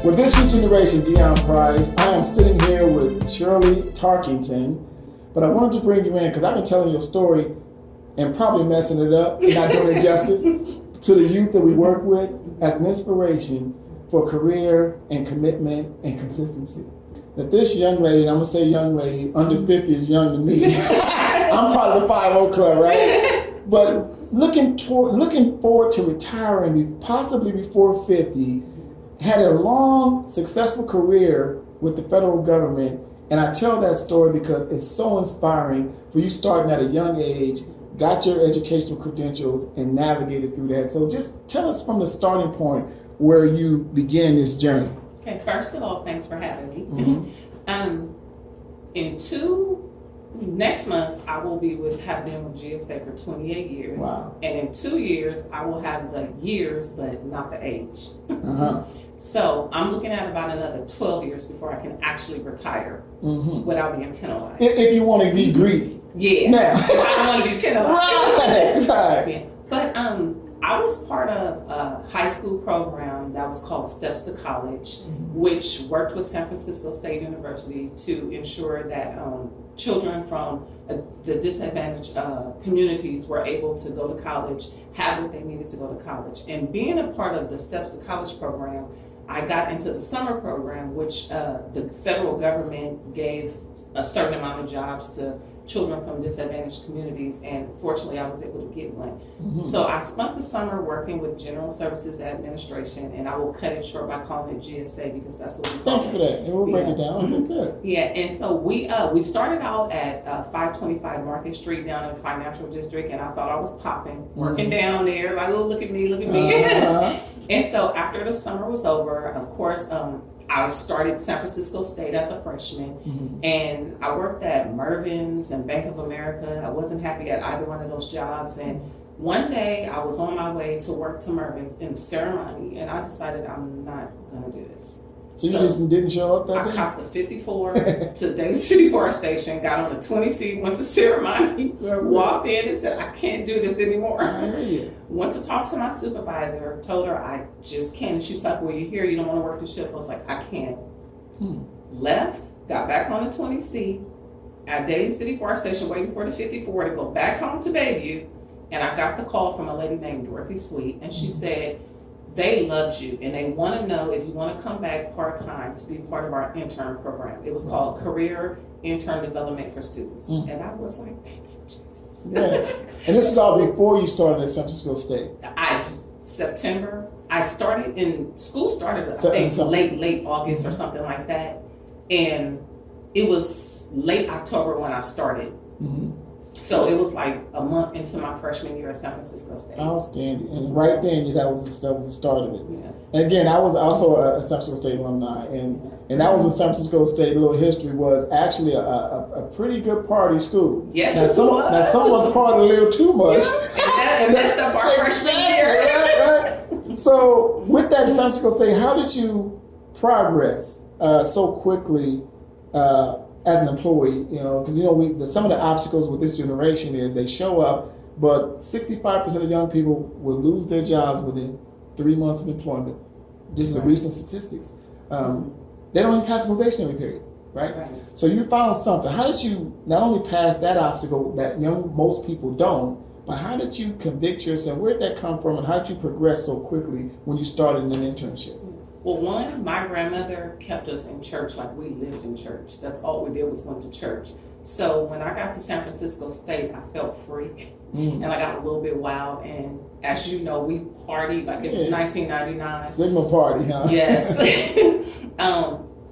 With this new generation Deon Prize, I am sitting here with Shirley Tarkington, but I wanted to bring you in because I've been telling your story and probably messing it up, not doing it justice, to the youth that we work with as an inspiration for career and commitment and consistency. That this young lady, and I'm gonna say young lady, under 50 is young to me. I'm part of the 50 Club, right? But looking forward to retiring possibly before 50, had a long, successful career with the federal government. And I tell that story because it's so inspiring for you starting at a young age, got your educational credentials, and navigated through that. So just tell us from the starting point where you began this journey. Okay, first of all, thanks for having me. Mm-hmm. Next month, I will have been with GSA for 28 years. Wow. And in 2 years, I will have the years, but not the age. Uh-huh. So I'm looking at about another 12 years before I can actually retire without being penalized. If you want to be greedy. Yeah. Now. If I don't want to be penalized. Right. Yeah. But I was part of a high school program that was called Steps to College, which worked with San Francisco State University to ensure that children from the disadvantaged communities were able to go to college, have what they needed to go to college. And being a part of the Steps to College program, I got into the summer program, which the federal government gave a certain amount of jobs to children from disadvantaged communities, and fortunately I was able to get one. So I spent the summer working with General Services Administration, and I will cut it short by calling it GSA because that's what we call it. Thank you for that. And we'll break it down. Okay, good. Yeah, and so we started out at 525 Market Street down in the Financial District, and I thought I was popping, working down there, like, oh, look at me, look at me. And so after the summer was over, of course, I started San Francisco State as a freshman, and I worked at Mervyn's and Bank of America. I wasn't happy at either one of those jobs, and one day I was on my way to work to Mervyn's in Ceremony, and I decided I'm not gonna do this. So you just didn't show up that day? I copped the 54 to Davis City Bar Station, got on the 20C, went to Ceremony, walked in and said, I can't do this anymore. Went to talk to my supervisor, told her I just can't. And she was like, well, you're here, you don't want to work the shift. I was like, I can't. Left, got back on the 20C at Davis City Bar Station, waiting for the 54 to go back home to Bayview. And I got the call from a lady named Dorothy Sweet, and she said, they loved you, and they want to know if you want to come back part-time to be part of our intern program. It was called Career Intern Development for Students. And I was like, thank you, Jesus. Yes. And this is all before you started at San Francisco State. September. I started in, school started, I think, late August or something like that. And it was late October when I started. So it was like a month into my freshman year at San Francisco State. Outstanding. And right then, that was the start of it. Yes. And again, I was also a San Francisco State alumni. And that was in San Francisco State, a little history, was actually a pretty good party school. Yes, now, some of us partied a little too much. And messed up our freshman year. Right. So with that San Francisco State, how did you progress so quickly as an employee? Because some of the obstacles with this generation is they show up, but 65% of young people will lose their jobs within 3 months of employment. This is a recent statistics. They don't even pass the probationary period, right? So you found something. How did you not only pass that obstacle that most people don't, but how did you convict yourself? Where did that come from, and how did you progress so quickly when you started in an internship? Well, one, my grandmother kept us in church, like we lived in church. That's all we did was went to church. So when I got to San Francisco State, I felt free, and I got a little bit wild. And as you know, we partied like it was 1999. Signal party, huh? Yes.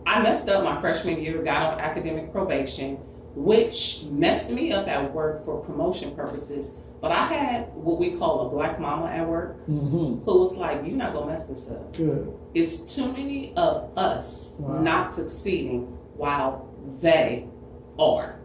I messed up my freshman year, got on academic probation, which messed me up at work for promotion purposes. But I had what we call a black mama at work who was like, you're not going to mess this up. Good. It's too many of us not succeeding while they are.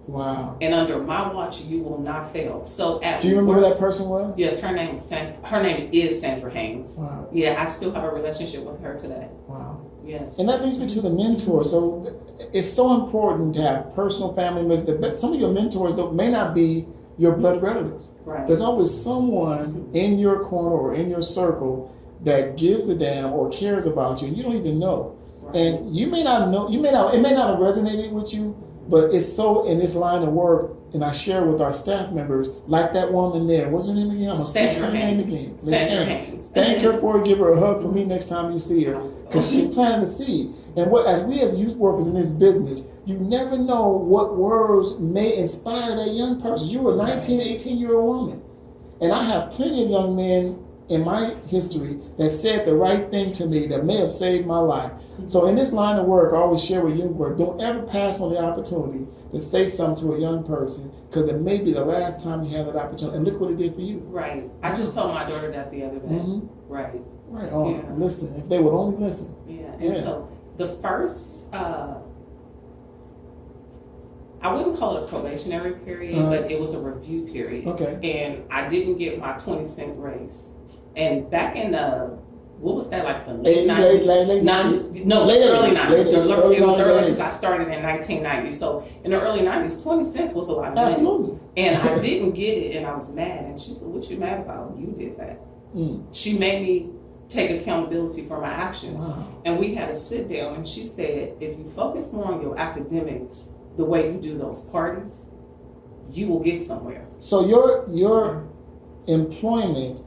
Wow. And under my watch, you will not fail. So do you remember who that person was? Yes, her name is Sandra Haynes. Wow. Yeah, I still have a relationship with her today. Wow. Yes. And that leads me to the mentor. So it's so important to have personal family members. But some of your mentors may not be your blood relatives. Right. There's always someone in your corner or in your circle that gives a damn or cares about you, and you don't even know. Right. And you may not know, it may not have resonated with you, but it's so in this line of work, and I share with our staff members, like that woman there. What's her name again? I'm going to speak her name again. Sandra Haynes. Thank her for it. Give her a hug for me next time you see her, because she planted a seed. And as youth workers in this business, you never know what words may inspire that young person. You're a 19, 18-year-old woman. And I have plenty of young men in my history that said the right thing to me that may have saved my life. So in this line of work, I always share with young work, don't ever pass on the opportunity to say something to a young person, because it may be the last time you have that opportunity. And look what it did for you. Right. I just told my daughter that the other day. Mm-hmm. Right. Right. Oh, yeah. Listen, if they would only listen. Yeah. And so the first, I wouldn't call it a probationary period, but it was a review period. Okay. And I didn't get my 20-cent raise. And back in the, what was that, like the late 90s? No, early 90s. It was early because I started in 1990. So in the early 90s, 20 cents was a lot of money. Absolutely. And I didn't get it, and I was mad. And she said, "What you mad about? You did that." She made me take accountability for my actions. Wow. And we had a sit down, and she said, if you focus more on your academics the way you do those parties, you will get somewhere. So your employment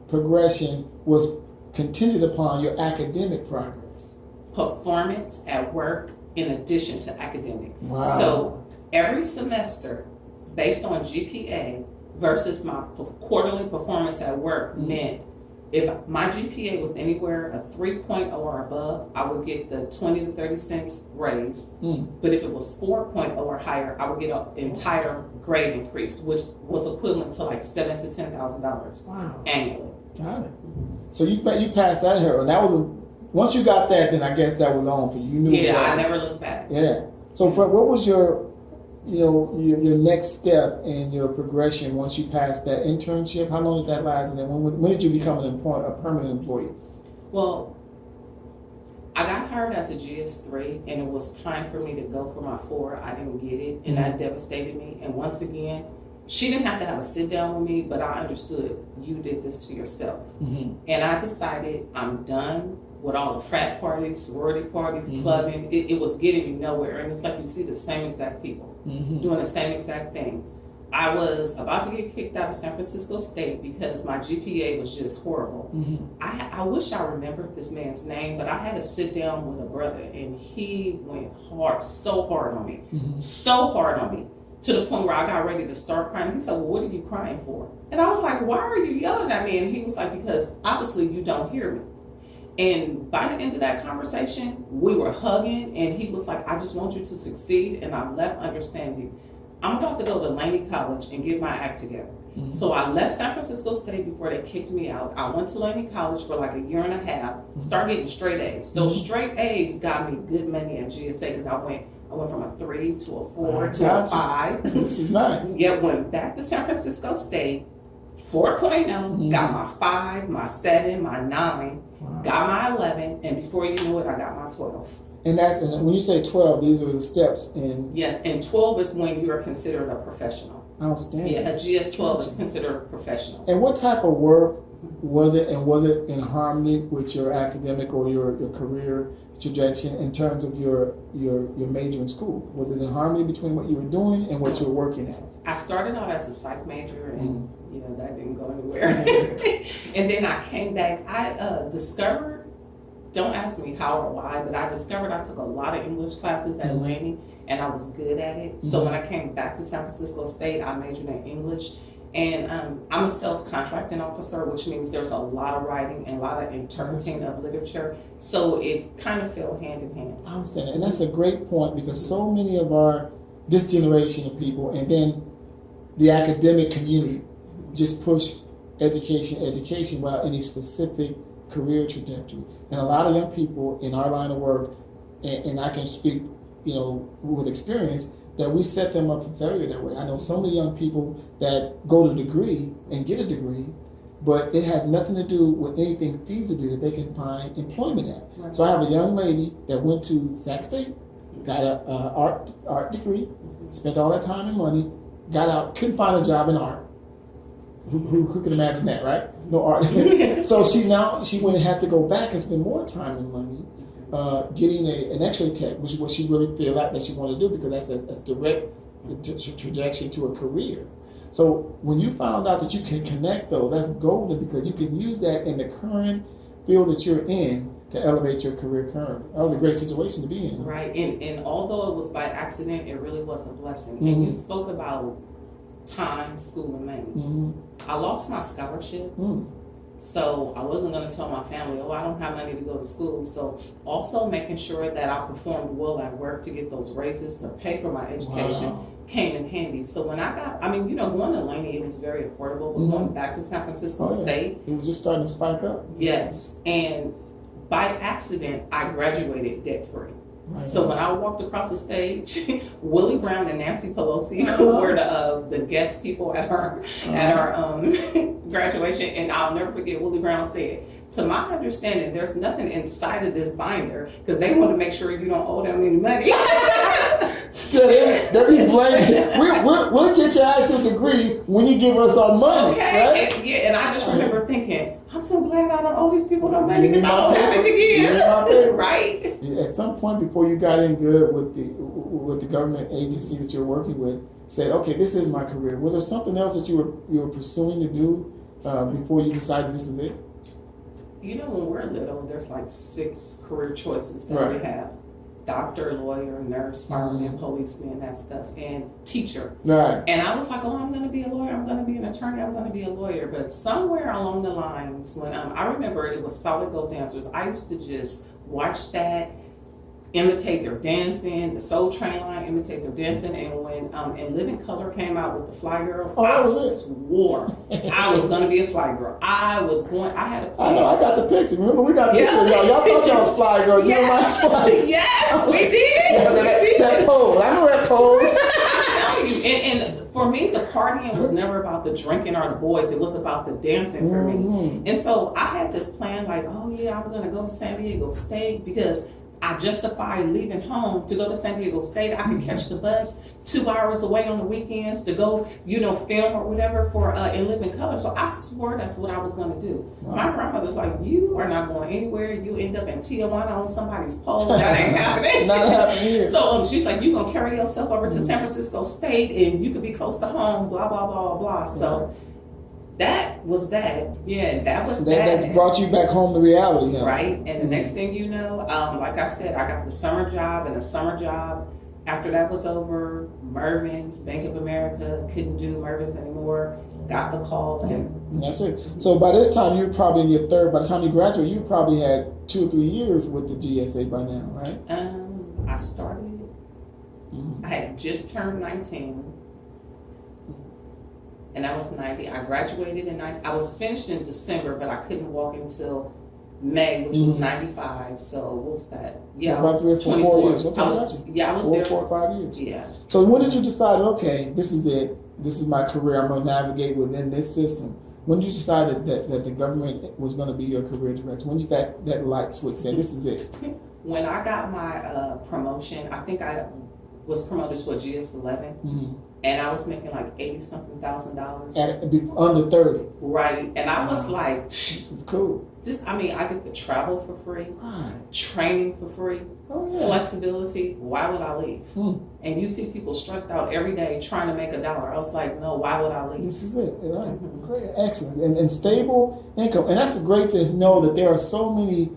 progression was contingent upon your academic progress. Performance at work in addition to academic. Wow. So every semester, based on GPA versus my quarterly performance at work, meant if my GPA was anywhere a 3.0 or above, I would get the 20 to 30 cents raise. But if it was 4.0 or higher, I would get an entire grade increase, which was equivalent to like $7,000 to $10,000 annually. Got it. So you passed that hurdle. That was once you got that, then I guess that was on for you. You knew. Yeah, I never looked back. Yeah. So what was your next step in your progression once you passed that internship? How long did that last? And then when did you become a permanent employee? Well, I got hired as a GS3, and it was time for me to go for my 4. I didn't get it, and that devastated me. And once again, she didn't have to have a sit down with me, but I understood you did this to yourself. And I decided I'm done with all the frat parties, sorority parties, clubbing. It was getting me nowhere. And it's like you see the same exact people doing the same exact thing. I was about to get kicked out of San Francisco State because my GPA was just horrible. I wish I remembered this man's name, but I had to sit down with a brother, and he went so hard on me, to the point where I got ready to start crying. He said, "Well, what are you crying for?" And I was like, "Why are you yelling at me?" And he was like, "Because obviously you don't hear me." And by the end of that conversation, we were hugging, and he was like, "I just want you to succeed." And I left understanding, I'm about to go to Laney College and get my act together. So I left San Francisco State before they kicked me out. I went to Laney College for like a year and a half, started getting straight A's. Those straight A's got me good money at GSA because I went from a 3 to a 4 to a 5. This is nice. Went back to San Francisco State, 4.0, got my 5, my 7, my 9, got my 11, and before you know it, I got my 12. And when you say 12, these are the steps in. Yes, and 12 is when you are considered a professional. Outstanding. Yeah, a GS12 is considered a professional. And what type of work was it, and was it in harmony with your academic or your career trajectory in terms of your major in school? Was it in harmony between what you were doing and what you were working as? I started out as a psych major, and that didn't go anywhere. And then I came back. I discovered, don't ask me how or why, but I discovered I took a lot of English classes at Laney, and I was good at it. So when I came back to San Francisco State, I majored in English. And I'm a sales contracting officer, which means there's a lot of writing and a lot of interpreting of literature. So it kind of fell hand in hand. I understand. And that's a great point, because so many of this generation of people, and then the academic community, just push education without any specific career trajectory. And a lot of young people in our line of work, and I can speak, with experience, that we set them up for failure that way. I know so many young people that go to degree and get a degree, but it has nothing to do with anything feasibly that they can find employment at. Right. So I have a young lady that went to Sac State, got an art degree, spent all that time and money, got out, couldn't find a job in art. Who could imagine that, right? No art. So she went and had to go back and spend more time and money getting an X-ray tech, which is what she really feel like that she wanted to do, because that's direct trajectory to a career. So when you found out that you can connect those, that's golden, because you can use that in the current field that you're in to elevate your career currently. That was a great situation to be in. Right, and although it was by accident, it really was a blessing. Mm-hmm. And you spoke about time, school, and money. Mm-hmm. I lost my scholarship. Mm. So I wasn't going to tell my family, I don't have money to go to school. So also making sure that I performed well at work to get those raises to pay for my education came in handy. So when I got, going to Laney, it was very affordable, but going back to San Francisco State. It was just starting to spike up. Yes. And by accident, I graduated debt-free. Right. So when I walked across the stage, Willie Brown and Nancy Pelosi were the guest people at our graduation, and I'll never forget Willie Brown said, "To my understanding, there's nothing inside of this binder because they want to make sure you don't owe them any money." They'll be blaming. We'll get your actual degree when you give us our money, right? And I just remember thinking, I'm so glad I don't owe these people no money because I don't have it to give. Right? At some point before you got in good with the government agency that you're working with, said, okay, this is my career. Was there something else that you were pursuing to do before you decided this is it? When we're little, there's like 6 career choices that we have. Doctor, lawyer, nurse, fireman, policeman, that stuff, and teacher. Right. And I was like, I'm going to be a lawyer, I'm going to be an attorney, I'm going to be a lawyer. But somewhere along the lines, when I remember it was Solid Gold Dancers, I used to just watch that, imitate their dancing, the Soul Train line, imitate their dancing. And when In Living Color came out with the Fly Girls, I swore I was going to be a Fly Girl. I had a plan. I know, I got the picture. Remember, we got pictures of y'all. Y'all thought y'all was Fly Girls. Yes. You know my Fly. Yes, we did. That pose. I remember that pose. I'm telling you. And for me, the partying was never about the drinking or the boys. It was about the dancing for me. And so I had this plan like, I'm going to go to San Diego State because I justified leaving home to go to San Diego State. I could catch the bus 2 hours away on the weekends to go, film or whatever for In Living Color. So I swore that's what I was going to do. Wow. My grandmother's like, you are not going anywhere. You end up in Tijuana on somebody's pole. That ain't happening. Not happening here. So she's like, you're going to carry yourself over to San Francisco State and you could be close to home, blah, blah, blah, blah. So that was that. Yeah, that was that. That brought you back home to reality, huh? Right. And the next thing you know, like I said, I got the summer job, and the summer job, after that was over, Mervyn's, Bank of America, couldn't do Mervyn's anymore, got the call. And that's it. So by this time, you were probably in your third, by the time you graduated, you probably had 2 or 3 years with the GSA by now, right? I started, I had just turned 19. And that was 90. I graduated in 90. I was finished in December, but I couldn't walk until May, which was 95. So what was that? Yeah, about 3 or 4 years. Okay, I was there 4 or 5 years. Yeah. So when did you decide, okay, this is it. This is my career. I'm going to navigate within this system. When did you decide that the government was going to be your career director? When did that light switch say, this is it? When I got my promotion, I think I was promoted to a GS11. And I was making like $80-something thousand. Under 30. Right. And I was like, this is cool. I get to travel for free, training for free, flexibility. Why would I leave? And you see people stressed out every day trying to make $1. I was like, no, why would I leave? This is it. Right. Great. Excellent. And stable income. And that's great to know that there are so many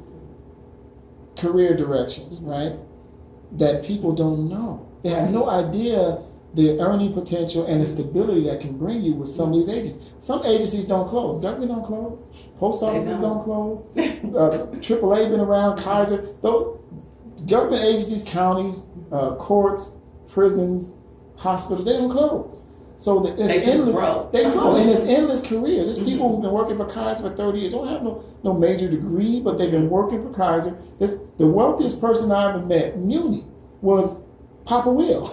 career directions, right, that people don't know. They have no idea the earning potential and the stability that can bring you with some of these agencies. Some agencies don't close. Government don't close. Post offices don't close. AAA been around. Kaiser. Though government agencies, counties, courts, prisons, hospitals, they don't close. So they just grow. They grow, and it's endless careers. There's people who've been working for Kaiser for 30 years, don't have no major degree, but they've been working for Kaiser. The wealthiest person I ever met, Muni, was Papa Will.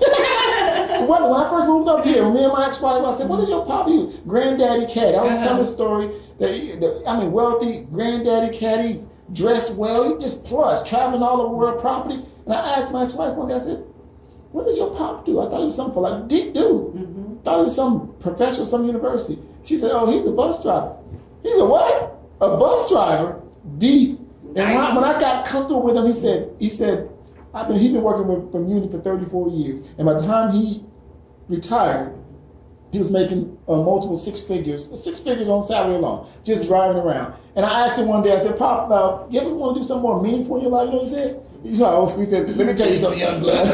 When I first moved up here, me and my ex-wife, I said, what does your papa use? Granddaddy Caddy. I was telling the story that, wealthy granddaddy Caddy, dressed well, he just plush, traveling all over world property. And I asked my ex-wife one day, I said, what does your papa do? I thought he was something for like deep dude. thought he was some professor at some university. She said, oh, he's a bus driver. He's a what? A bus driver? Deep. And Nice. when I got comfortable with him, he said, he's been working for Muni for 34 years. And by the time he retired, he was making multiple six figures on salary alone, just driving around. And I asked him one day, I said, Pop, you ever want to do something more meaningful in your life? You know what he said? He's not old school. He said, let me tell you something, young blood.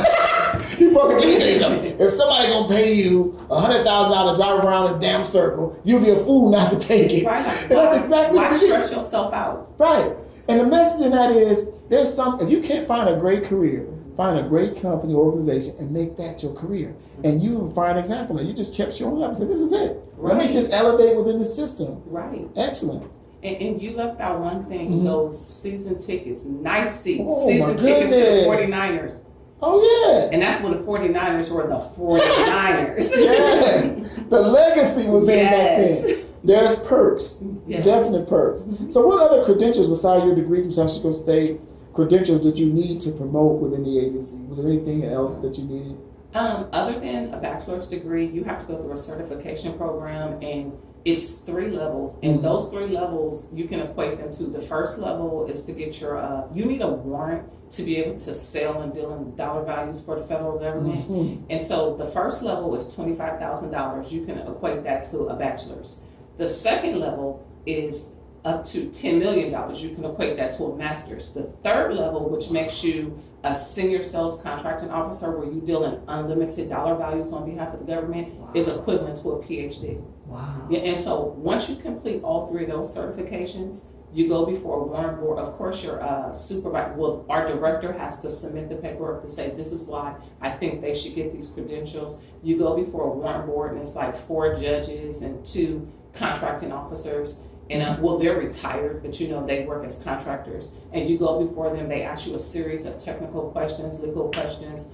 He broke it. Let me tell you something. If somebody gonna pay you $100,000 to drive around a damn circle, you'll be a fool not to take it. Right. And that's exactly why what he did. stress yourself out? Right. And the message in that is, if you can't find a great career, find a great company or organization and make that your career. And you will find an example. And you just kept showing up and said, this is it. Let me just elevate within the system. Right. Excellent. And you left out one thing, those season tickets, nice seats, Oh, season my tickets to the goodness. 49ers. Oh, yeah. And that's when the 49ers were the 49ers. Yes. The legacy was in back Yes. then. There's perks. Yes. Definite perks. So what other credentials besides your degree from San Francisco State, credentials did you need to promote within the agency? Was there anything else that you needed? Other than a bachelor's degree, you have to go through a certification program, and it's 3 levels. And those 3 levels, you can equate them to the first level is to get your, you need a warrant to be able to sell and deal in dollar values for the federal government. And so the first level is $25,000. You can equate that to a bachelor's. The second level is up to $10 million. You can equate that to a master's. The third level, which makes you a senior sales contracting officer where you deal in unlimited dollar values on behalf of the government, is equivalent to a PhD. Wow. Yeah, and so once you complete all 3 of those certifications, you go before a warrant board. Of course, your supervisor, well, our director has to submit the paperwork to say, this is why I think they should get these credentials. You go before a warrant board, and it's like 4 judges and 2 contracting officers. And well, they're retired, but they work as contractors. And you go before them, they ask you a series of technical questions, legal questions.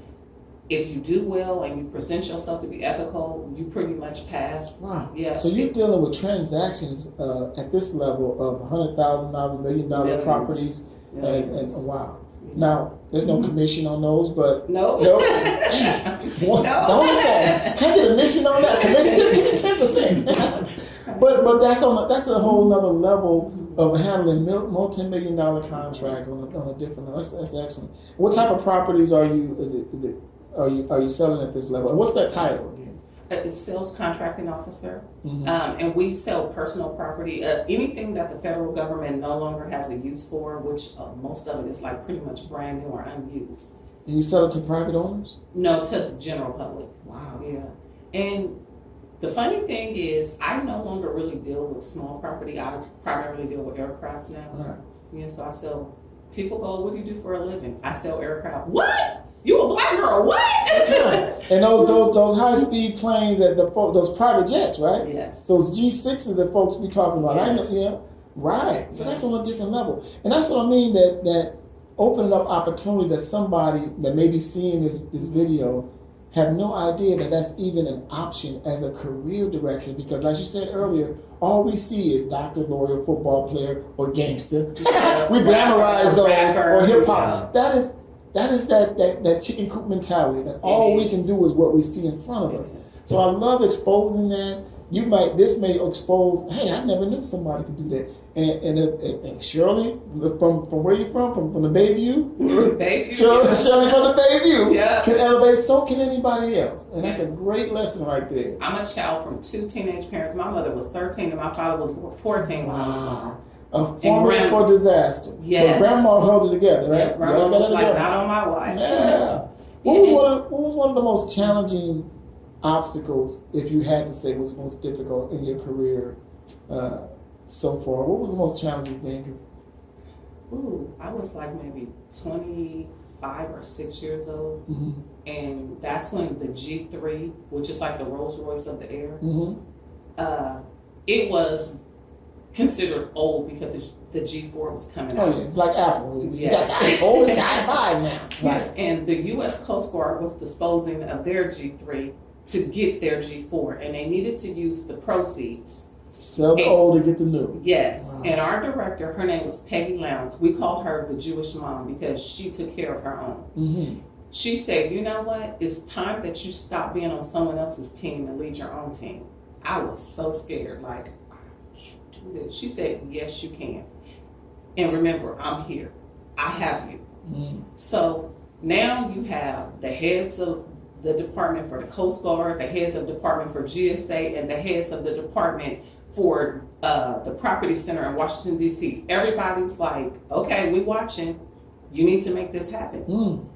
If you do well and you present yourself to be ethical, you pretty much pass. Wow. Yeah. So you're dealing with transactions at this level of $100,000, $1 million Millions. Properties. Millions. And wow. Now, there's no commission on those, but No. no. No. Don't hit that. Can't get a mission on that. Commission, give me 10%. But that's a whole nother level of handling multi-million-dollar contracts on a different level. That's excellent. What type of properties are you selling at this level? And what's that title again? It's sales contracting officer, and we sell personal property, anything that the federal government no longer has a use for, which most of it is like pretty much brand new or unused. And you sell it to private owners? No, to the general public. Wow. Yeah, and the funny thing is, I no longer really deal with small property. I primarily deal with aircrafts now. All right. Yeah, so I sell. People go, "What do you do for a living?" I sell aircraft. What? You a black girl? What? And those high speed planes that those private jets, right? Yes. Those G6s that folks be talking about. Yes. I know, yeah. Right. So that's on a different level. And that's what I mean, that opening up opportunity that somebody that may be seeing this video have no idea that that's even an option as a career direction, because as you said earlier, all we see is doctor, lawyer, football player, or gangster. We glamorize those, or hip hop. Yeah. That is that chicken coop mentality, that all we can do is what we see in front of us. So I love exposing that. This may expose, hey, I never knew somebody could do that. And Shirley, from where you from the Bayview? Bayview. Shirley from the Bayview. Yeah. Can elevate, so can anybody else. And that's a great lesson right there. I'm a child from 2 teenage parents. My mother was 13 and my father was 14 when I was born. A formula for disaster. Yes. But grandma held it together, right? Yeah, grandma was like, not on my watch. Yeah. What was one of the most challenging obstacles, if you had to say, was most difficult in your career so far? What was the most challenging thing? I was like maybe 25 or 6 years old, and that's when the G3, which is like the Rolls Royce of the air, it was considered old because the G4 was coming out. Oh yeah, it's like Apple. Yes. That's old. It's i5 now. Yes, and the U.S. Coast Guard was disposing of their G3 to get their G4, and they needed to use the proceeds. Sell the old to get the new. Yes, Wow. and our director, her name was Peggy Lowndes. We called her the Jewish mom because she took care of her own. She said, you know what? It's time that you stop being on someone else's team and lead your own team. I was so scared, like, I can't do this. She said, yes, you can. And remember, I'm here. I have you. So now you have the heads of the department for the Coast Guard, the heads of the department for GSA, and the heads of the department for the property center in Washington, D.C. Everybody's like, okay, we watching. You need to make this happen.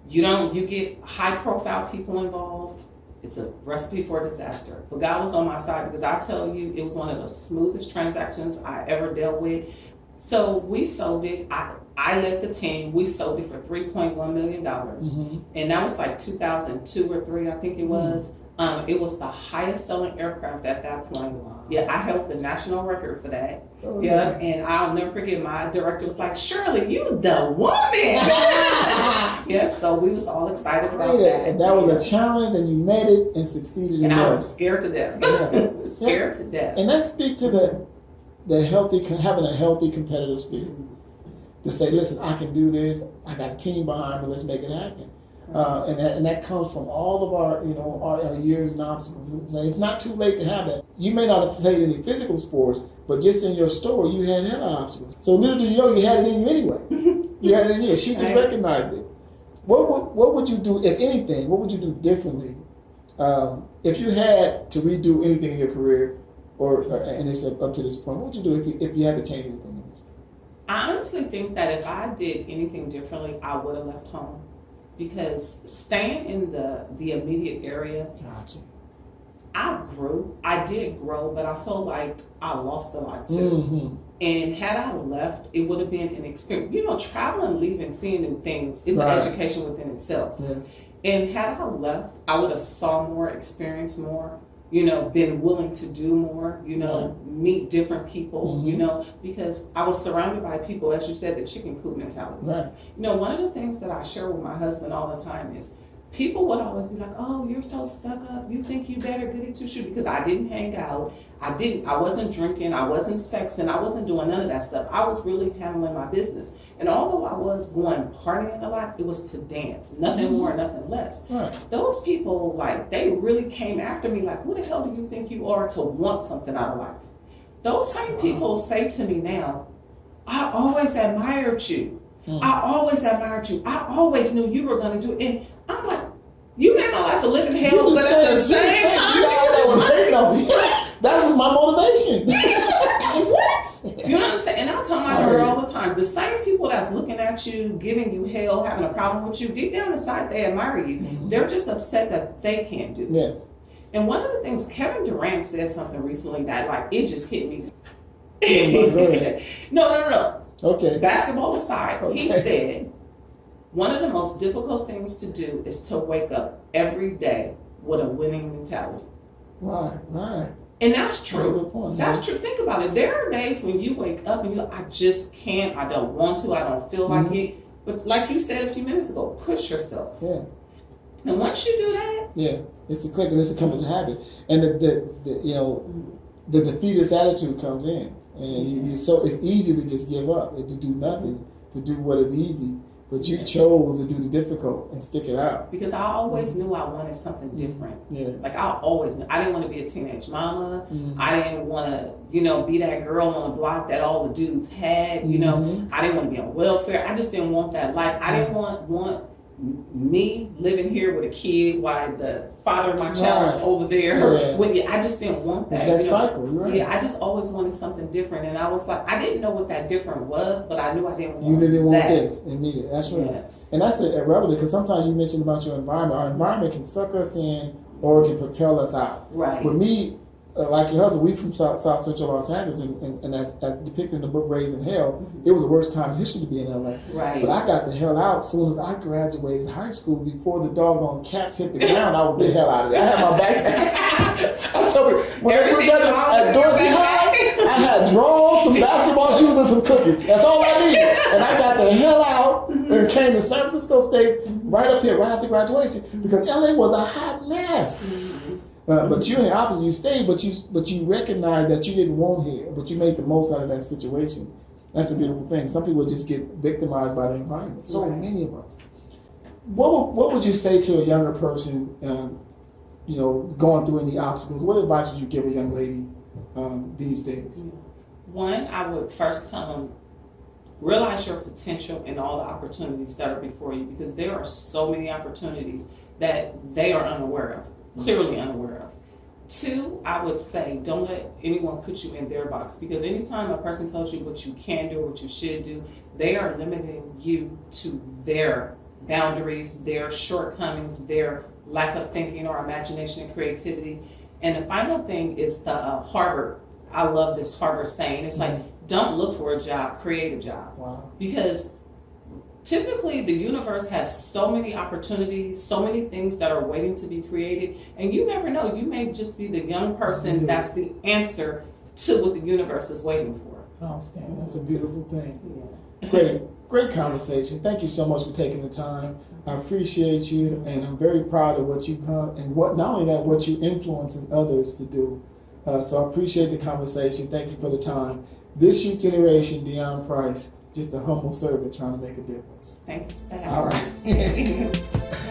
You get high profile people involved. It's a recipe for a disaster. But God was on my side, because I tell you, it was one of the smoothest transactions I ever dealt with. So we sold it. I led the team. We sold it for $3.1 million. And that was like 2002 or 3, I think it was. It was the highest selling aircraft at that point. Wow. Yeah, I held the national record for that. And I'll never forget, my director was like, Shirley, you the woman. So we was all excited about that. And that was a challenge, and you met it and succeeded in it. And I was scared to death. Scared to death. And let's speak to the healthy, having a healthy competitive spirit. To say, listen, I can do this. I got a team behind me. Let's make it happen. And that comes from all of our years and obstacles. It's not too late to have that. You may not have played any physical sports, but just in your story, you had other obstacles. So little did you know, you had it in you anyway. You had it in you. She just recognized it. What would you do, if anything? What would you do differently if you had to redo anything in your career, and it's up to this point? What would you do if you had to change anything? I honestly think that if I did anything differently, I would have left home, because staying in the immediate area, I did grow, but I felt like I lost a lot too. And had I left, it would have been an experience. Traveling, leaving, seeing new things, it's an education within itself. And had I left, I would have saw more, experienced more, been willing to do more, meet different people, because I was surrounded by people, as you said, the chicken coop mentality. One of the things that I share with my husband all the time is people would always be like, oh, you're so stuck up. You think you better get it to shoot, because I didn't hang out. I wasn't drinking. I wasn't sexing. I wasn't doing none of that stuff. I was really handling my business. And although I was going partying a lot, it was to dance. Nothing more, nothing less. Those people, they really came after me like, who the hell do you think you are to want something out of life? Those same people say to me now, I always admired you. I always admired you. I always knew you were going to do it. And I'm like, you made my life a living hell, but at the same time, that was my motivation. What? You know what I'm saying? And I tell my girl all the time, the same people that's looking at you, giving you hell, having a problem with you, deep down inside, they admire you. They're just upset that they can't do it. And one of the things, Kevin Durant said something recently that, it just hit me. No. Okay. Basketball aside, he said, one of the most difficult things to do is to wake up every day with a winning mentality. Right. And that's true. That's a good point. That's true. Think about it. There are days when you wake up and you're like, I just can't, I don't want to, I don't feel like it. But like you said a few minutes ago, push yourself. And once you do that, it's a click, and it's becomes a habit. And the defeatist attitude comes in, and so it's easy to just give up and to do nothing, to do what is easy. But you chose to do the difficult and stick it out. Because I always knew I wanted something different. I always knew. I didn't want to be a teenage mama. I didn't want to, be that girl on the block that all the dudes had. I didn't want to be on welfare. I just didn't want that life. I didn't want me living here with a kid while the father of my child is over there with you. I just didn't want that. That cycle, I just always wanted something different. And I was like, I didn't know what that different was, but I knew I didn't want You didn't that. want this immediately. That's right. And that's irrelevant, because sometimes you mentioned about your environment. Our environment can suck us in or it can propel us out. With me, like your husband, we from South Central Los Angeles, and as depicted in the book Raising Hell, it was the worst time in history to be in LA. But I got the hell out as soon as I graduated high school. Before the doggone caps hit the ground, I was the hell out of there. I had my backpack. I told you, when I was at Dorsey High, I had drawers, some basketball shoes, and some cookies. That's all I needed. And I got the hell out and came to San Francisco State right up here, right after graduation, because LA was a hot mess. But you in the opposite, you stayed, but you recognized that you didn't want here, but you made the most out of that situation. That's a beautiful thing. Some people just get victimized by the environment. So many of us. what would you say to a younger person, going through any obstacles? What advice would you give a young lady these days? One, I would first tell them, realize your potential and all the opportunities that are before you, because there are so many opportunities that they are unaware of, clearly unaware of. Two, I would say, don't let anyone put you in their box, because anytime a person tells you what you can do or what you should do, they are limiting you to their boundaries, their shortcomings, their lack of thinking or imagination and creativity. And the final thing is the Harvard. I love this Harvard saying. It's like, don't look for a job, create a job. Wow. Because typically the universe has so many opportunities, so many things that are waiting to be created, and you never know, you may just be the young person that's the answer to what the universe is waiting for. Outstanding. That's a beautiful thing. Yeah. Great conversation. Thank you so much for taking the time. I appreciate you, and I'm very proud of what you come and what not only that, what you influence in others to do. So I appreciate the conversation. Thank you for the time. This youth generation, Deon Price, just a humble servant trying to make a difference. Thanks. All right.